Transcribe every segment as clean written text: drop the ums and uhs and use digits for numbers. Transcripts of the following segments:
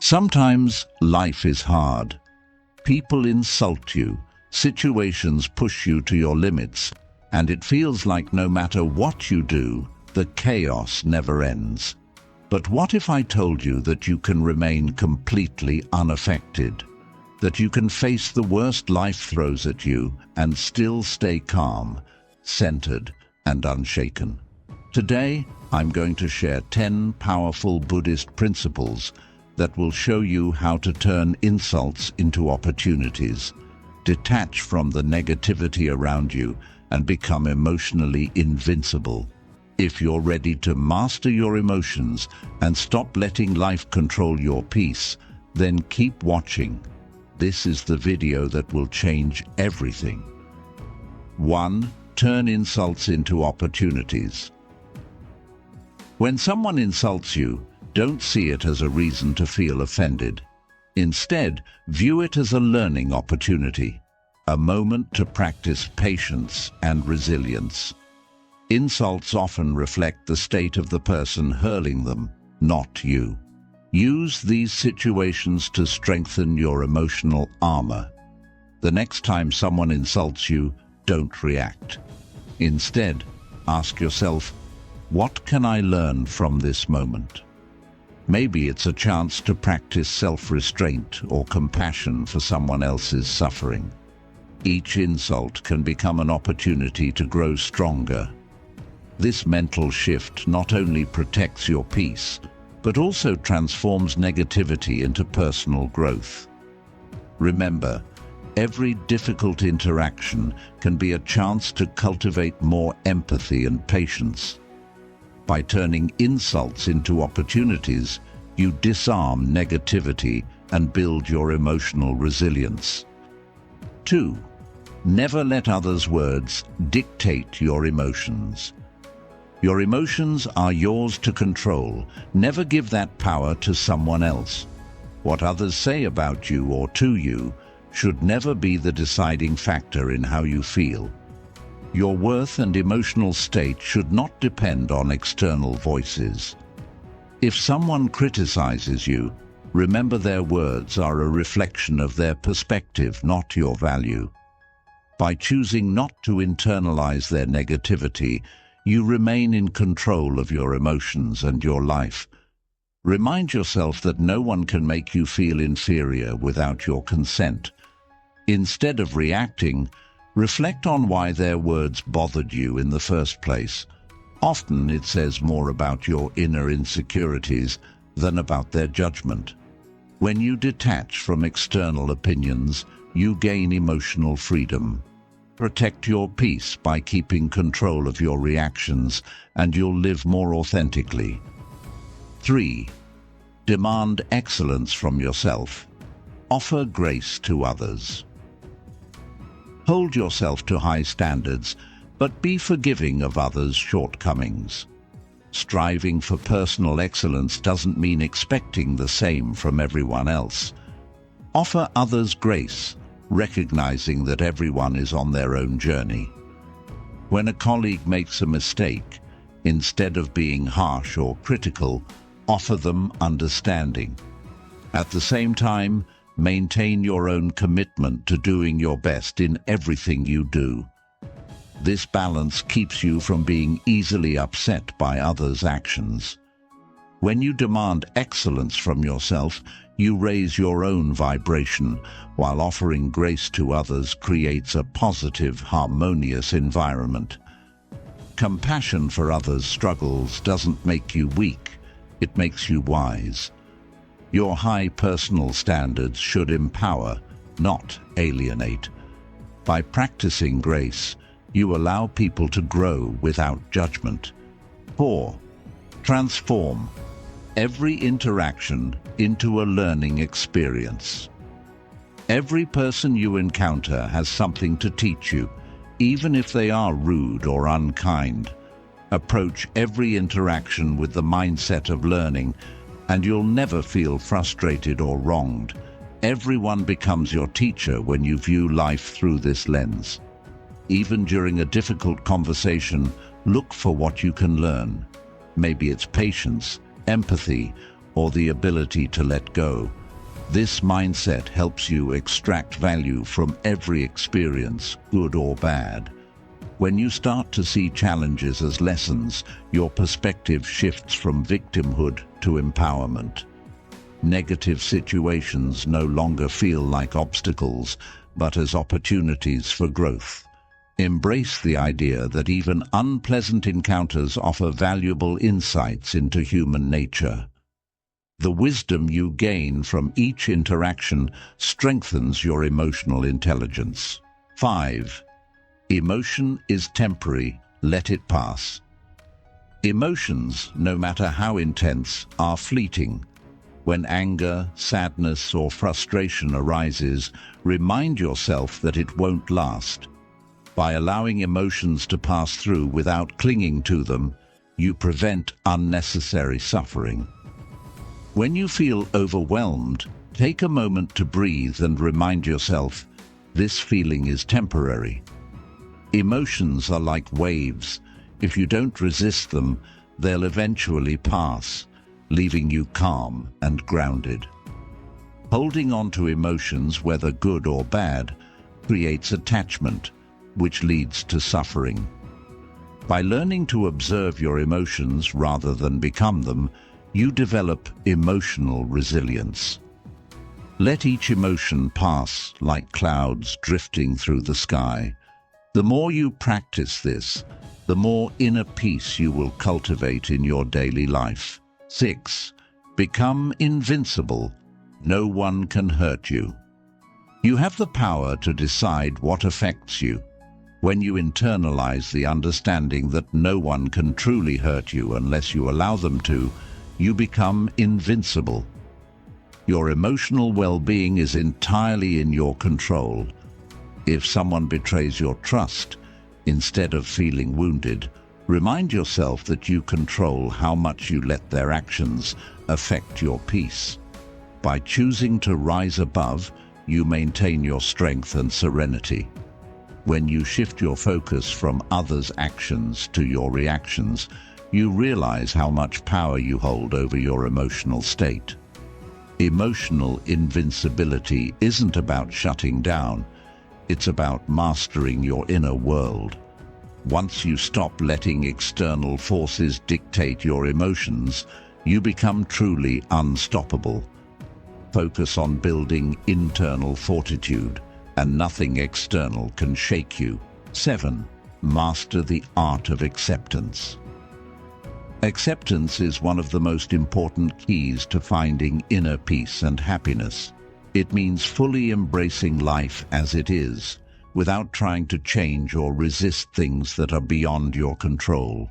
Sometimes life is hard. People insult you, situations push you to your limits, and it feels like no matter what you do, the chaos never ends. But what if I told you that you can remain completely unaffected? That you can face the worst life throws at you and still stay calm, centered, and unshaken? Today, I'm going to share 10 powerful Buddhist principles that will show you how to turn insults into opportunities, detach from the negativity around you, and become emotionally invincible. If you're ready to master your emotions and stop letting life control your peace, then keep watching. This is the video that will change everything. 1. Turn insults into opportunities. When someone insults you, don't see it as a reason to feel offended. Instead, view it as a learning opportunity, a moment to practice patience and resilience. Insults often reflect the state of the person hurling them, not you. Use these situations to strengthen your emotional armor. The next time someone insults you, don't react. Instead, ask yourself, what can I learn from this moment? Maybe it's a chance to practice self-restraint or compassion for someone else's suffering. Each insult can become an opportunity to grow stronger. This mental shift not only protects your peace, but also transforms negativity into personal growth. Remember, every difficult interaction can be a chance to cultivate more empathy and patience. By turning insults into opportunities, you disarm negativity and build your emotional resilience. 2. Never let others' words dictate your emotions. Your emotions are yours to control. Never give that power to someone else. What others say about you or to you should never be the deciding factor in how you feel. Your worth and emotional state should not depend on external voices. If someone criticizes you, remember their words are a reflection of their perspective, not your value. By choosing not to internalize their negativity, you remain in control of your emotions and your life. Remind yourself that no one can make you feel inferior without your consent. Instead of reacting, reflect on why their words bothered you in the first place. Often it says more about your inner insecurities than about their judgment. When you detach from external opinions, you gain emotional freedom. Protect your peace by keeping control of your reactions, and you'll live more authentically. 3. Demand excellence from yourself. Offer grace to others. Hold yourself to high standards, but be forgiving of others' shortcomings. Striving for personal excellence doesn't mean expecting the same from everyone else. Offer others grace, recognizing that everyone is on their own journey. When a colleague makes a mistake, instead of being harsh or critical, offer them understanding. At the same time, maintain your own commitment to doing your best in everything you do. This balance keeps you from being easily upset by others' actions. When you demand excellence from yourself, you raise your own vibration, while offering grace to others creates a positive, harmonious environment. Compassion for others' struggles doesn't make you weak, it makes you wise. Your high personal standards should empower, not alienate. By practicing grace, you allow people to grow without judgment. 4. Transform every interaction into a learning experience. Every person you encounter has something to teach you, even if they are rude or unkind. Approach every interaction with the mindset of learning, and you'll never feel frustrated or wronged. Everyone becomes your teacher when you view life through this lens. Even during a difficult conversation, look for what you can learn. Maybe it's patience, empathy, or the ability to let go. This mindset helps you extract value from every experience, good or bad. When you start to see challenges as lessons, your perspective shifts from victimhood to empowerment. Negative situations no longer feel like obstacles, but as opportunities for growth. Embrace the idea that even unpleasant encounters offer valuable insights into human nature. The wisdom you gain from each interaction strengthens your emotional intelligence. 5. Emotion is temporary, let it pass. Emotions, no matter how intense, are fleeting. When anger, sadness, or frustration arises, remind yourself that it won't last. By allowing emotions to pass through without clinging to them, you prevent unnecessary suffering. When you feel overwhelmed, take a moment to breathe and remind yourself, this feeling is temporary. Emotions are like waves. If you don't resist them, they'll eventually pass, leaving you calm and grounded. Holding on to emotions, whether good or bad, creates attachment, which leads to suffering. By learning to observe your emotions rather than become them, you develop emotional resilience. Let each emotion pass like clouds drifting through the sky. The more you practice this, the more inner peace you will cultivate in your daily life. 6. Become invincible. No one can hurt you. You have the power to decide what affects you. When you internalize the understanding that no one can truly hurt you unless you allow them to, you become invincible. Your emotional well-being is entirely in your control. If someone betrays your trust, instead of feeling wounded, remind yourself that you control how much you let their actions affect your peace. By choosing to rise above, you maintain your strength and serenity. When you shift your focus from others' actions to your reactions, you realize how much power you hold over your emotional state. Emotional invincibility isn't about shutting down. It's about mastering your inner world. Once you stop letting external forces dictate your emotions, you become truly unstoppable. Focus on building internal fortitude, and nothing external can shake you. 7. Master the art of acceptance. Acceptance is one of the most important keys to finding inner peace and happiness. It means fully embracing life as it is, without trying to change or resist things that are beyond your control.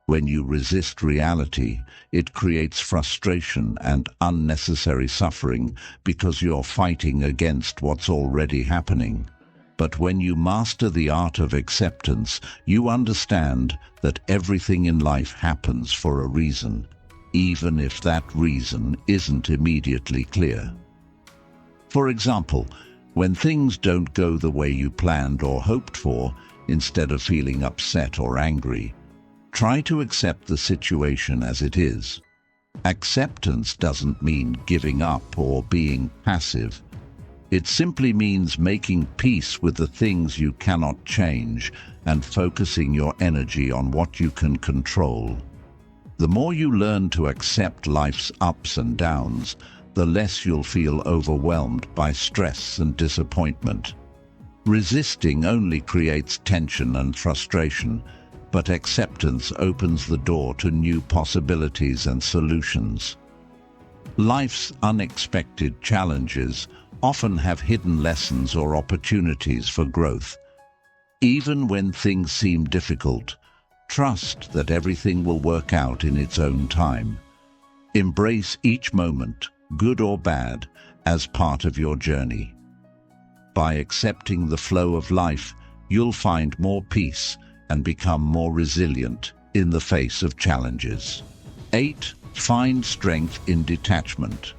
When you resist reality, it creates frustration and unnecessary suffering because you're fighting against what's already happening. But when you master the art of acceptance, you understand that everything in life happens for a reason, even if that reason isn't immediately clear. For example, when things don't go the way you planned or hoped for, instead of feeling upset or angry, try to accept the situation as it is. Acceptance doesn't mean giving up or being passive. It simply means making peace with the things you cannot change and focusing your energy on what you can control. The more you learn to accept life's ups and downs, the less you'll feel overwhelmed by stress and disappointment. Resisting only creates tension and frustration, but acceptance opens the door to new possibilities and solutions. Life's unexpected challenges often have hidden lessons or opportunities for growth. Even when things seem difficult, trust that everything will work out in its own time. Embrace each moment, good or bad, as part of your journey. By accepting the flow of life, you'll find more peace and become more resilient in the face of challenges. 8. Find strength in detachment.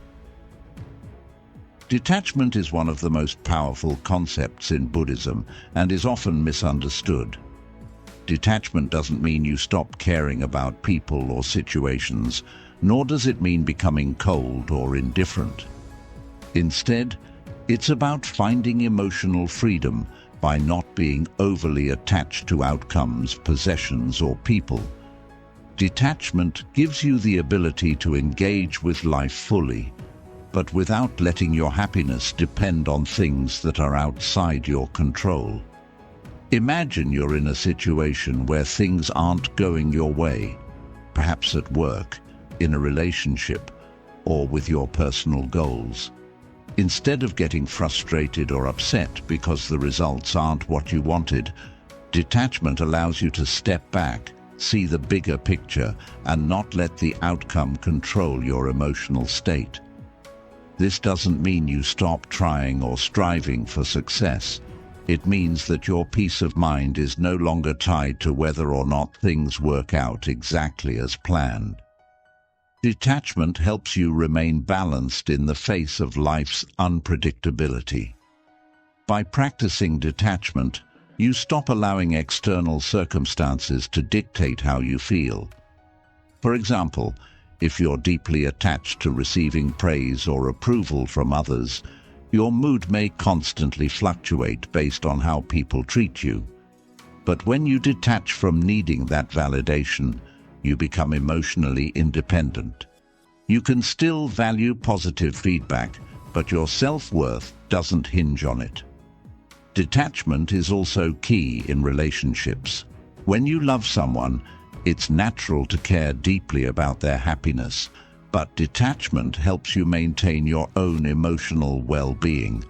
Detachment is one of the most powerful concepts in Buddhism and is often misunderstood. Detachment doesn't mean you stop caring about people or situations. nor does it mean becoming cold or indifferent. Instead, it's about finding emotional freedom by not being overly attached to outcomes, possessions, or people. Detachment gives you the ability to engage with life fully, but without letting your happiness depend on things that are outside your control. Imagine you're in a situation where things aren't going your way, perhaps at work, in a relationship, or with your personal goals. Instead of getting frustrated or upset because the results aren't what you wanted, detachment allows you to step back, see the bigger picture, and not let the outcome control your emotional state. This doesn't mean you stop trying or striving for success. It means that your peace of mind is no longer tied to whether or not things work out exactly as planned. Detachment helps you remain balanced in the face of life's unpredictability. By practicing detachment, you stop allowing external circumstances to dictate how you feel. For example, if you're deeply attached to receiving praise or approval from others, your mood may constantly fluctuate based on how people treat you. But when you detach from needing that validation, you become emotionally independent. You can still value positive feedback, but your self-worth doesn't hinge on it. Detachment is also key in relationships. When you love someone, it's natural to care deeply about their happiness, but detachment helps you maintain your own emotional well-being.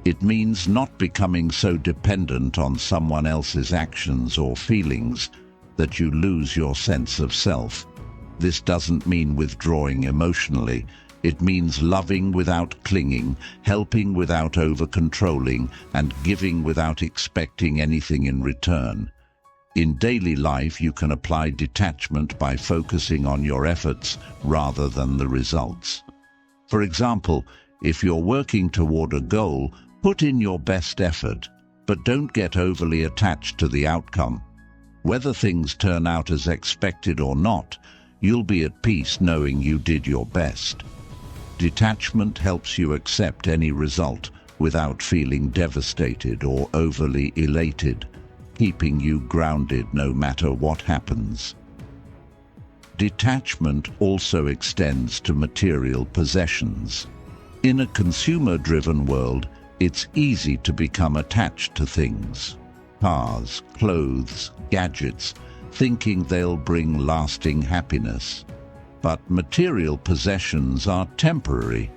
It means not becoming so dependent on someone else's actions or feelings that you lose your sense of self. This doesn't mean withdrawing emotionally. It means loving without clinging, helping without over-controlling, and giving without expecting anything in return. In daily life, you can apply detachment by focusing on your efforts rather than the results. For example, if you're working toward a goal, put in your best effort, but don't get overly attached to the outcome. Whether things turn out as expected or not, you'll be at peace knowing you did your best. Detachment helps you accept any result without feeling devastated or overly elated, keeping you grounded no matter what happens. Detachment also extends to material possessions. In a consumer-driven world, it's easy to become attached to things. Cars, clothes, gadgets, thinking they'll bring lasting happiness. But material possessions are temporary.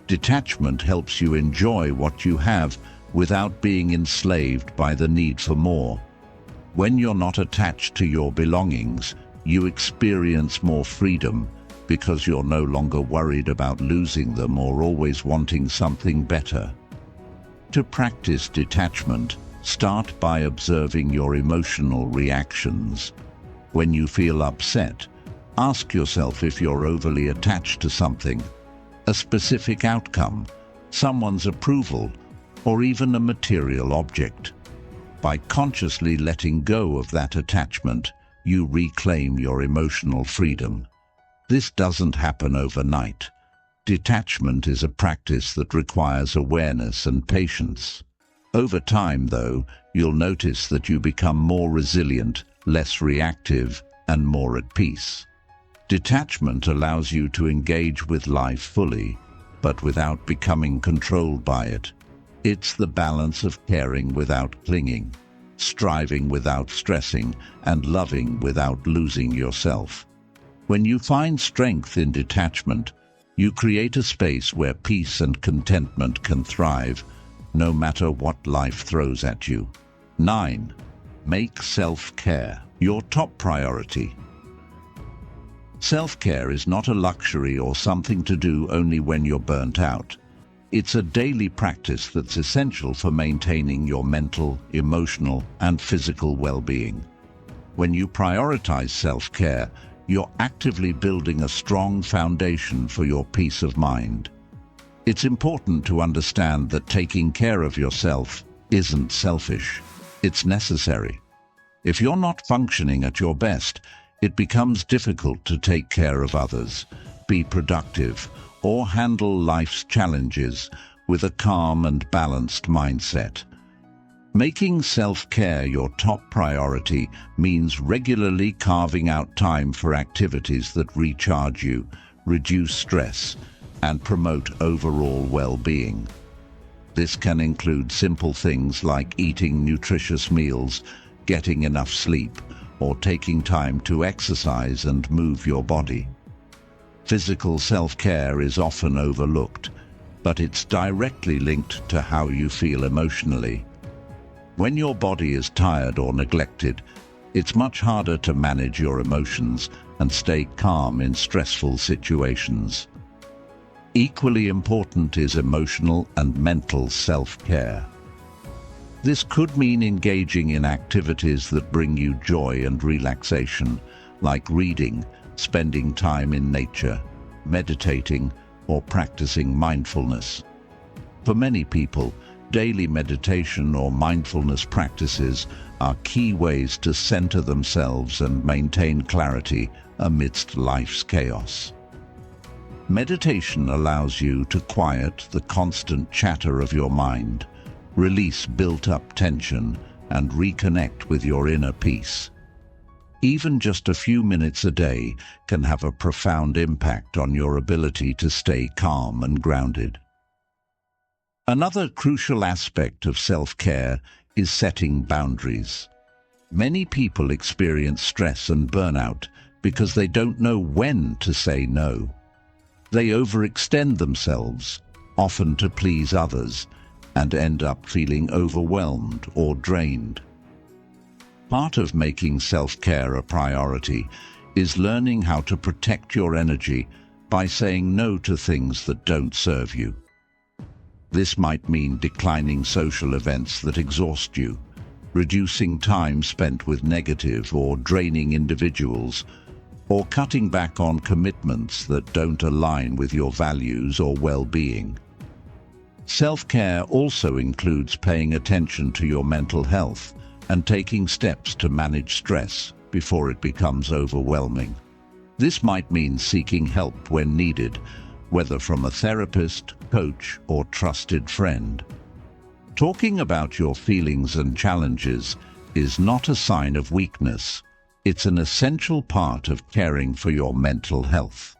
Detachment helps you enjoy what you have without being enslaved by the need for more. When you're not attached to your belongings, you experience more freedom because you're no longer worried about losing them or always wanting something better. To practice detachment, start by observing your emotional reactions. When you feel upset, ask yourself if you're overly attached to something, a specific outcome, someone's approval, or even a material object. By consciously letting go of that attachment, you reclaim your emotional freedom. This doesn't happen overnight. Detachment is a practice that requires awareness and patience. Over time, though, you'll notice that you become more resilient, less reactive, and more at peace. Detachment allows you to engage with life fully, but without becoming controlled by it. It's the balance of caring without clinging, striving without stressing, and loving without losing yourself. When you find strength in detachment, you create a space where peace and contentment can thrive, no matter what life throws at you. 9. Make self-care your top priority. Self-care is not a luxury or something to do only when you're burnt out. It's a daily practice that's essential for maintaining your mental, emotional, and physical well-being. When you prioritize self-care, you're actively building a strong foundation for your peace of mind. It's important to understand that taking care of yourself isn't selfish. It's necessary. If you're not functioning at your best, it becomes difficult to take care of others, be productive, or handle life's challenges with a calm and balanced mindset. Making self-care your top priority means regularly carving out time for activities that recharge you, reduce stress, and promote overall well-being. This can include simple things like eating nutritious meals, getting enough sleep, or taking time to exercise and move your body. Physical self-care is often overlooked, but it's directly linked to how you feel emotionally. When your body is tired or neglected, it's much harder to manage your emotions and stay calm in stressful situations. Equally important is emotional and mental self-care. This could mean engaging in activities that bring you joy and relaxation, like reading, spending time in nature, meditating, or practicing mindfulness. For many people, daily meditation or mindfulness practices are key ways to center themselves and maintain clarity amidst life's chaos. Meditation allows you to quiet the constant chatter of your mind, release built-up tension, and reconnect with your inner peace. Even just a few minutes a day can have a profound impact on your ability to stay calm and grounded. Another crucial aspect of self-care is setting boundaries. Many people experience stress and burnout because they don't know when to say no. They overextend themselves, often to please others, and end up feeling overwhelmed or drained. Part of making self-care a priority is learning how to protect your energy by saying no to things that don't serve you. This might mean declining social events that exhaust you, reducing time spent with negative or draining individuals, or cutting back on commitments that don't align with your values or well-being. Self-care also includes paying attention to your mental health and taking steps to manage stress before it becomes overwhelming. This might mean seeking help when needed, whether from a therapist, coach, or trusted friend. Talking about your feelings and challenges is not a sign of weakness. It's an essential part of caring for your mental health.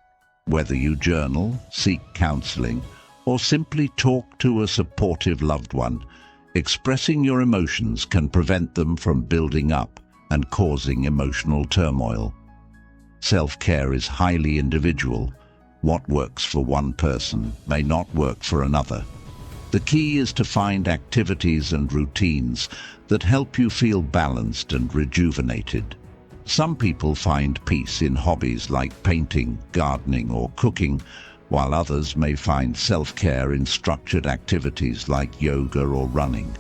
Whether you journal, seek counseling, or simply talk to a supportive loved one, expressing your emotions can prevent them from building up and causing emotional turmoil. Self-care is highly individual. What works for one person may not work for another. The key is to find activities and routines that help you feel balanced and rejuvenated. Some people find peace in hobbies like painting, gardening, or cooking, while others may find self-care in structured activities like yoga or running.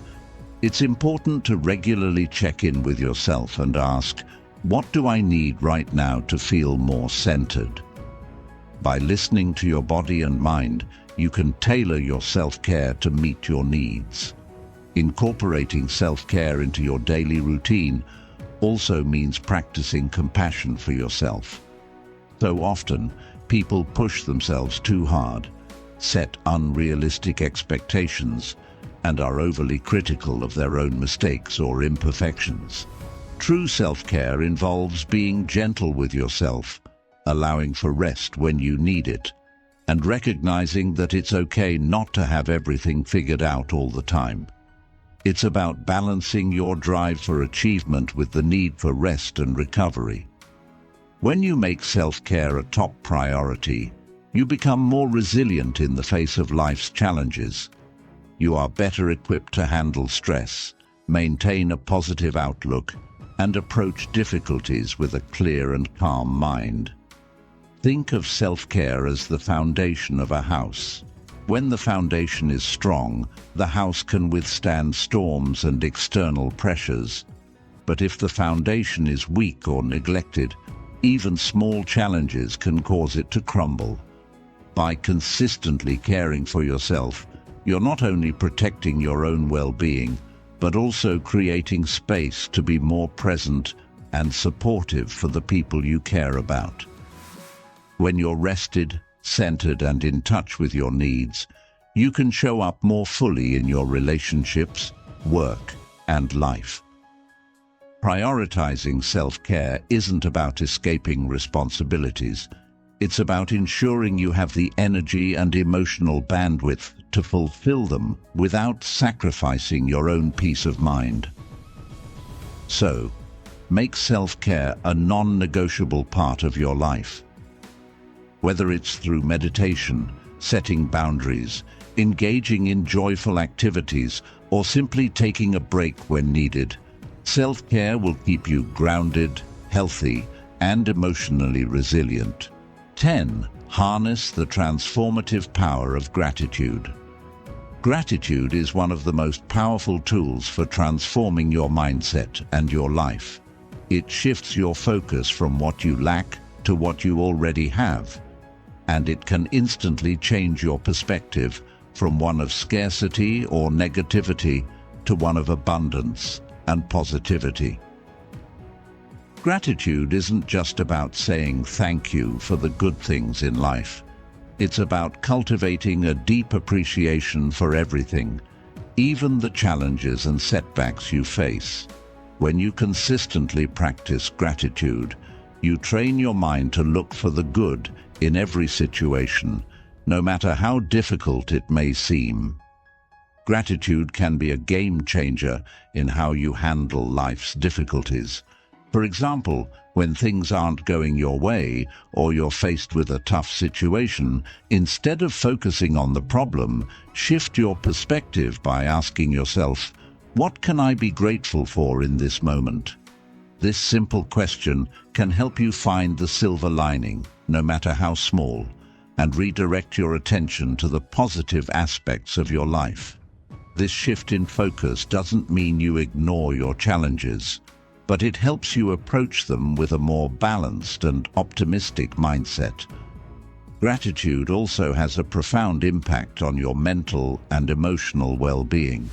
It's important to regularly check in with yourself and ask, what do I need right now to feel more centered? By listening to your body and mind, you can tailor your self-care to meet your needs. Incorporating self-care into your daily routine also means practicing compassion for yourself. So often, people push themselves too hard, set unrealistic expectations, and are overly critical of their own mistakes or imperfections. True self-care involves being gentle with yourself, allowing for rest when you need it, and recognizing that it's okay not to have everything figured out all the time. It's about balancing your drive for achievement with the need for rest and recovery. When you make self-care a top priority, you become more resilient in the face of life's challenges. You are better equipped to handle stress, maintain a positive outlook, and approach difficulties with a clear and calm mind. Think of self-care as the foundation of a house. When the foundation is strong, the house can withstand storms and external pressures. But if the foundation is weak or neglected, even small challenges can cause it to crumble. By consistently caring for yourself, you're not only protecting your own well-being, but also creating space to be more present, and supportive for the people you care about. When you're rested, centered, and in touch with your needs, you can show up more fully in your relationships, work, and life. Prioritizing self-care isn't about escaping responsibilities. It's about ensuring you have the energy and emotional bandwidth to fulfill them without sacrificing your own peace of mind. So, make self-care a non-negotiable part of your life. Whether it's through meditation, setting boundaries, engaging in joyful activities, or simply taking a break when needed, self-care will keep you grounded, healthy, and emotionally resilient. 10. Harness the transformative power of gratitude. Gratitude is one of the most powerful tools for transforming your mindset and your life. It shifts your focus from what you lack to what you already have, and it can instantly change your perspective from one of scarcity or negativity to one of abundance and positivity. Gratitude isn't just about saying thank you for the good things in life. It's about cultivating a deep appreciation for everything, even the challenges and setbacks you face. When you consistently practice gratitude, you train your mind to look for the good in every situation, no matter how difficult it may seem. Gratitude can be a game changer in how you handle life's difficulties. For example, when things aren't going your way or you're faced with a tough situation, instead of focusing on the problem, shift your perspective by asking yourself, what can I be grateful for in this moment? This simple question can help you find the silver lining, no matter how small, and redirect your attention to the positive aspects of your life. This shift in focus doesn't mean you ignore your challenges, but it helps you approach them with a more balanced and optimistic mindset. Gratitude also has a profound impact on your mental and emotional well-being.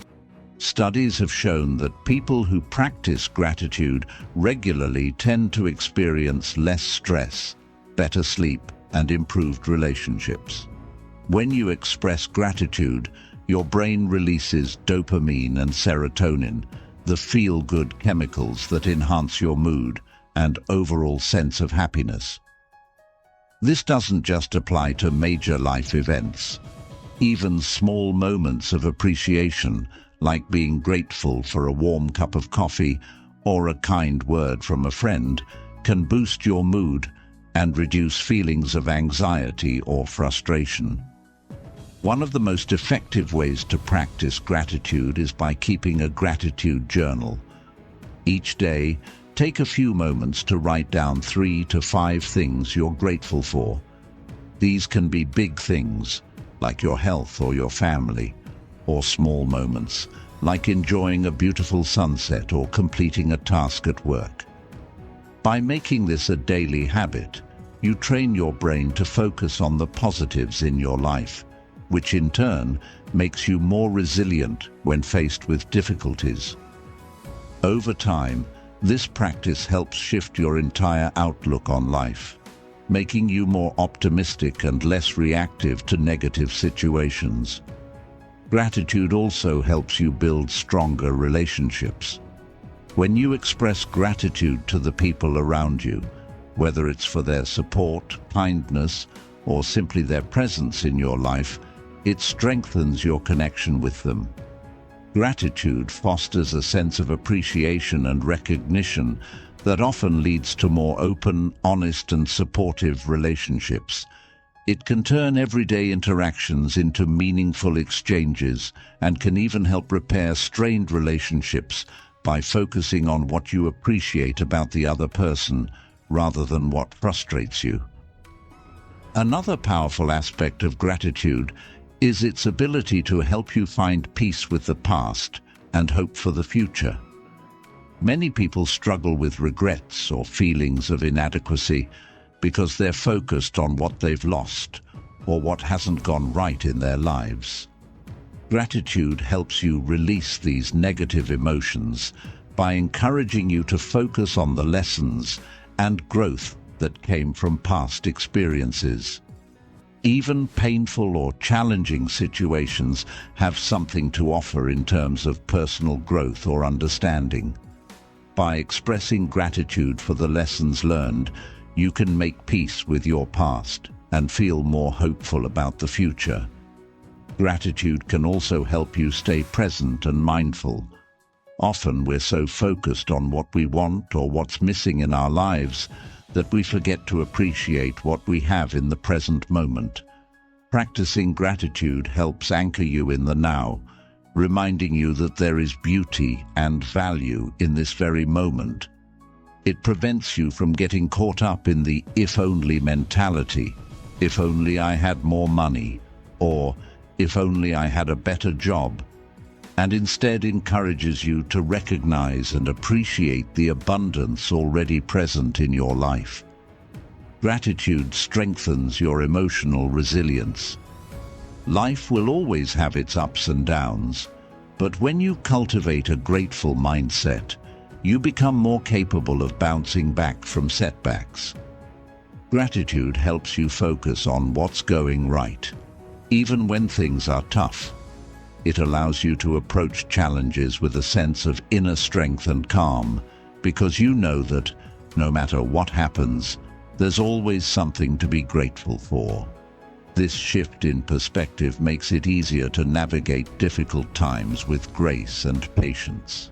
Studies have shown that people who practice gratitude regularly tend to experience less stress, better sleep, and improved relationships. When you express gratitude, your brain releases dopamine and serotonin, the feel-good chemicals that enhance your mood and overall sense of happiness. This doesn't just apply to major life events. Even small moments of appreciation, like being grateful for a warm cup of coffee or a kind word from a friend, can boost your mood and reduce feelings of anxiety or frustration. One of the most effective ways to practice gratitude is by keeping a gratitude journal. Each day, take a few moments to write down 3 to 5 things you're grateful for. These can be big things, like your health or your family, or small moments, like enjoying a beautiful sunset or completing a task at work. By making this a daily habit, you train your brain to focus on the positives in your life, which in turn makes you more resilient when faced with difficulties. Over time, this practice helps shift your entire outlook on life, making you more optimistic and less reactive to negative situations. Gratitude also helps you build stronger relationships. When you express gratitude to the people around you, whether it's for their support, kindness, or simply their presence in your life, it strengthens your connection with them. Gratitude fosters a sense of appreciation and recognition that often leads to more open, honest, and supportive relationships. It can turn everyday interactions into meaningful exchanges and can even help repair strained relationships by focusing on what you appreciate about the other person rather than what frustrates you. Another powerful aspect of gratitude is its ability to help you find peace with the past and hope for the future. Many people struggle with regrets or feelings of inadequacy because they're focused on what they've lost or what hasn't gone right in their lives. Gratitude helps you release these negative emotions by encouraging you to focus on the lessons and growth that came from past experiences. Even painful or challenging situations have something to offer in terms of personal growth or understanding. By expressing gratitude for the lessons learned, you can make peace with your past and feel more hopeful about the future. Gratitude can also help you stay present and mindful. Often we're so focused on what we want or what's missing in our lives that we forget to appreciate what we have in the present moment. Practicing gratitude helps anchor you in the now, reminding you that there is beauty and value in this very moment. It prevents you from getting caught up in the if only mentality, if only I had more money, or if only I had a better job, and instead encourages you to recognize and appreciate the abundance already present in your life. Gratitude strengthens your emotional resilience. Life will always have its ups and downs, but when you cultivate a grateful mindset, you become more capable of bouncing back from setbacks. Gratitude helps you focus on what's going right, even when things are tough. It allows you to approach challenges with a sense of inner strength and calm, because you know that, no matter what happens, there's always something to be grateful for. This shift in perspective makes it easier to navigate difficult times with grace and patience.